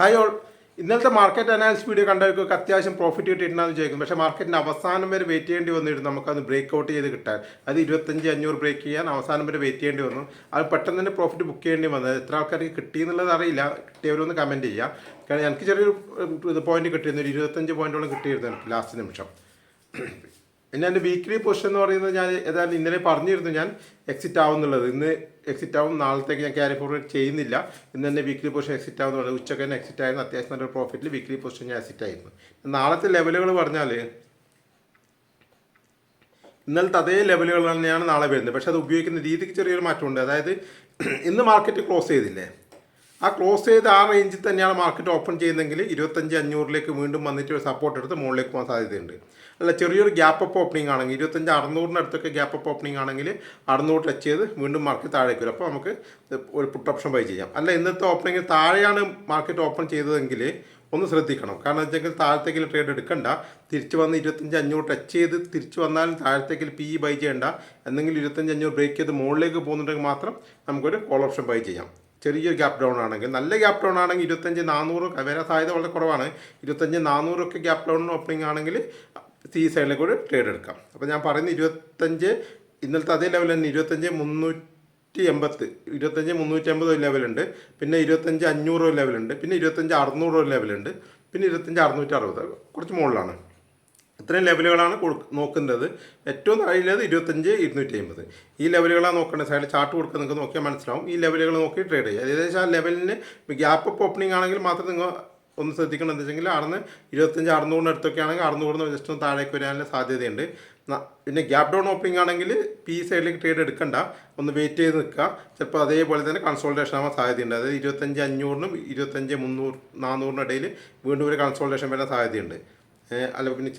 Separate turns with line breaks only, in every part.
Hi all. ഇന്നലത്തെ market analysis video കണ്ടവർക്കൊക്കെ അത്യാവശ്യം profit കിട്ടിയിട്ടുണ്ടെന്ന് ചോദിക്കും. പക്ഷേ മാർക്കറ്റിൻ്റെ അവസാനം വരെ വെയിറ്റ് ചെയ്യേണ്ടി വന്നിരുന്നു നമുക്കത് ബ്രേക്ക് ഔട്ട് ചെയ്ത് കിട്ടാൻ. അത് 25,500 ബ്രേക്ക് ചെയ്യാൻ അവസാനം വരെ വെയിറ്റ് ചെയ്യേണ്ടി വന്നു. അത് പെട്ടെന്ന് തന്നെ പ്രോഫിറ്റ് ബുക്ക് ചെയ്യേണ്ടി വന്നത്. എത്ര ആൾക്കാർക്ക് കിട്ടി എന്നുള്ളത് അറിയില്ല. കിട്ടിയവരൊന്ന് കമൻറ്റ് ചെയ്യാം. കാരണം എനിക്ക് ചെറിയൊരു പോയിന്റ് കിട്ടിയിരുന്നു, ഒരു 25 പോയിന്റോളം കിട്ടിയിരുന്നു എനിക്ക് ലാസ്റ്റ് നിമിഷം. പിന്നെ എൻ്റെ വീക്ക്ലി പൊസിഷൻ എന്ന് പറയുന്നത് ഞാൻ ഏതായാലും ഇന്നലെ പറഞ്ഞിരുന്നു ഞാൻ എക്സിറ്റ് ആവുന്നുള്ളത്. ഇന്ന് എക്സിറ്റ് ആവും, നാളത്തേക്ക് ഞാൻ ക്യാരി ഫോർവേഡ് ചെയ്യുന്നില്ല. ഇന്ന് തന്നെ വീക്ക്ലി പൊസിഷൻ എക്സിറ്റ് ആവുന്നുള്ളത്. ഉച്ചക്ക് തന്നെ എക്സിറ്റ് ആയിരുന്നു, അത്യാവശ്യം നല്ലൊരു പ്രോഫിറ്റിൽ വീക്ക്ലി പൊസിഷൻ ഞാൻ എക്സിറ്റ് ആയിരുന്നു. നാളത്തെ ലെവലുകൾ പറഞ്ഞാൽ ഇന്നലത്തെ അതേ ലെവലുകൾ തന്നെയാണ് നാളെ വരുന്നത്. പക്ഷേ അത് ഉപയോഗിക്കുന്ന രീതിക്ക് ചെറിയൊരു മാറ്റമുണ്ട്. അതായത് ഇന്ന് മാർക്കറ്റ് ക്ലോസ് ചെയ്തില്ലേ, ആ ക്ലോസ് ചെയ്ത് ആ റേഞ്ചിൽ തന്നെയാണ് മാർക്കറ്റ് ഓപ്പൺ ചെയ്യുന്നതെങ്കിൽ 25,500 വീണ്ടും വന്നിട്ട് ഒരു സപ്പോർട്ട് എടുത്ത് മുകളിലേക്ക് പോകാൻ സാധ്യതയുണ്ട്. അല്ല, ചെറിയൊരു ഗ്യാപ്പ് അപ്പ് ഓപ്പണിംഗ് ആണെങ്കിൽ 25,600 അടുത്തൊക്കെ ഗ്യാപ്പ് അപ്പ് ഓപ്പണിംഗ് ആണെങ്കിൽ 600 ടച്ച് ചെയ്ത് വീണ്ടും മാർക്കറ്റ് താഴേക്ക് വരും. അപ്പോൾ നമുക്ക് ഒരു പുട്ട് ഓപ്ഷൻ ബൈ ചെയ്യാം. അല്ല, ഇന്നത്തെ ഓപ്പണിംഗ് താഴെയാണ് മാർക്കറ്റ് ഓപ്പൺ ചെയ്തതെങ്കിൽ ഒന്ന് ശ്രദ്ധിക്കണം. കാരണം വെച്ചെങ്കിൽ താഴത്തേക്ക് ട്രേഡ് എടുക്കണ്ട, തിരിച്ച് വന്ന് 25,500 ടച്ച് ചെയ്ത് തിരിച്ച് വന്നാലും താഴത്തേക്ക് പി ബൈ ചെയ്യേണ്ട. എന്തെങ്കിലും 25,500 ബ്രേക്ക് ചെയ്ത് മുകളിലേക്ക് പോകുന്നുണ്ടെങ്കിൽ മാത്രം നമുക്കൊരു കോൾ ഓപ്ഷൻ ബൈ ചെയ്യാം. ചെറിയൊരു ഗ്യാപ്പ് ഡൗൺ ആണെങ്കിൽ, നല്ല ഗ്യാപ്പ് ഡൗൺ ആണെങ്കിൽ 25,400 വരാൻ സാധ്യത വളരെ കുറവാണ്. 25,400 ഗ്യാപ്പ് ഡൗൺ ഓപ്പണിംഗ് ആണെങ്കിൽ ഈ സൈഡിലേക്ക് ഒരു ട്രേഡ് എടുക്കാം. അപ്പോൾ ഞാൻ പറയുന്നത് 25 ഇന്നലത്തെ അതേ ലെവൽ തന്നെ 25,380 25,350 ഒരു ലെവലുണ്ട്, പിന്നെ 25,500 ഒരു ലെവലുണ്ട്, പിന്നെ 25,600 ഒരു ലെവലുണ്ട്, പിന്നെ 25,660 കുറച്ച് മുകളിലാണ്. ഇത്രയും ലെവലുകളാണ് നോക്കുന്നത്. ഏറ്റവും താഴെയുള്ളത് 25,250. ഈ ലെവലുകളാണ് നോക്കേണ്ടത്. സൈഡിൽ ചാർട്ട് കൊടുക്കുക, നിങ്ങൾക്ക് നോക്കിയാൽ മനസ്സിലാവും. ഈ ലെവലുകൾ നോക്കി ട്രേഡ് ചെയ്യുക. ഏകദേശം ആ ലെവലിന് ഗ്യാപ്പ് അപ്പ് ഓപ്പണിംഗ് ആണെങ്കിൽ മാത്രം നിങ്ങൾ ഒന്ന് ശ്രദ്ധിക്കണം. എന്താ വെച്ചെങ്കിൽ അവിടുന്ന് 25,600 അടുത്തൊക്കെ ആണെങ്കിൽ 600 ജസ്റ്റ് ഒന്ന് താഴേക്ക് വരാനുള്ള സാധ്യതയുണ്ട്. പിന്നെ ഗ്യാപ്പ് ഡൗൺ ഓപ്പണിംഗ് ആണെങ്കിൽ പി സൈഡിലേക്ക് ട്രേഡ് എടുക്കണ്ട, ഒന്ന് വെയിറ്റ് ചെയ്ത് നിൽക്കുക. ചിലപ്പോൾ അതേപോലെ തന്നെ കൺസോൾട്ടേഷൻ ആവാൻ സാധ്യതയുണ്ട്. അതായത് 25,500 25,400 ഇടയിൽ വീണ്ടും ഒരു കൺസോൾട്ടേഷൻ വരാൻ സാധ്യതയുണ്ട്. അല്ല, പിന്നെ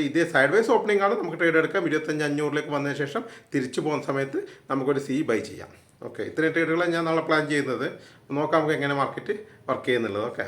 ഇതേ സൈഡ് വൈസ് ഓപ്പണിംഗ് ആണ്, നമുക്ക് ട്രേഡ് എടുക്കാം. 25,500 വന്നതിന് ശേഷം തിരിച്ചു പോകുന്ന സമയത്ത് നമുക്കൊരു സി ബൈ ചെയ്യാം. ഓക്കെ, ഇത്രയും ട്രേഡുകളാണ് ഞാൻ നാളെ പ്ലാൻ ചെയ്യുന്നത്. നോക്കാം നമുക്ക് എങ്ങനെ മാർക്കറ്റ് വർക്ക് ചെയ്യുന്നുള്ളത്. ഓക്കെ.